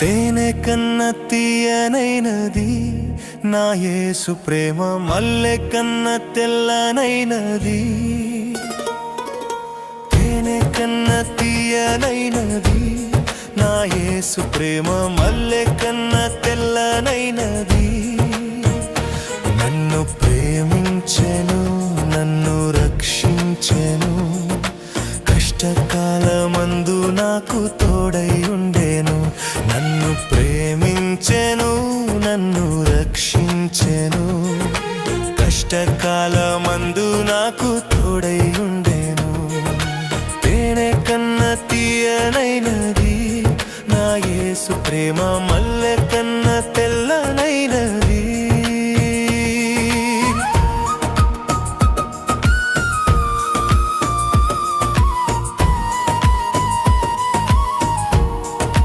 తేనె కన్న తీయనైనది నా యేసు ప్రేమ, మల్లె కన్న తెల్లనైనది. తేనె కన్న తీయనైనది నా యేసు ప్రేమ, మల్లె కన్న తెల్లనైనది. నన్ను ప్రేమించెను, నన్ను రక్షించెను, కష్టకాలమందు నాకు తోడై ఉండెను. నన్ను ప్రేమించెను, నన్ను రక్షించెను, కష్టకాలమందు నాకు తోడై ఉండెను. తేనె కన్న తీయనైనది నా యేసు ప్రేమ, మల్లె కన్న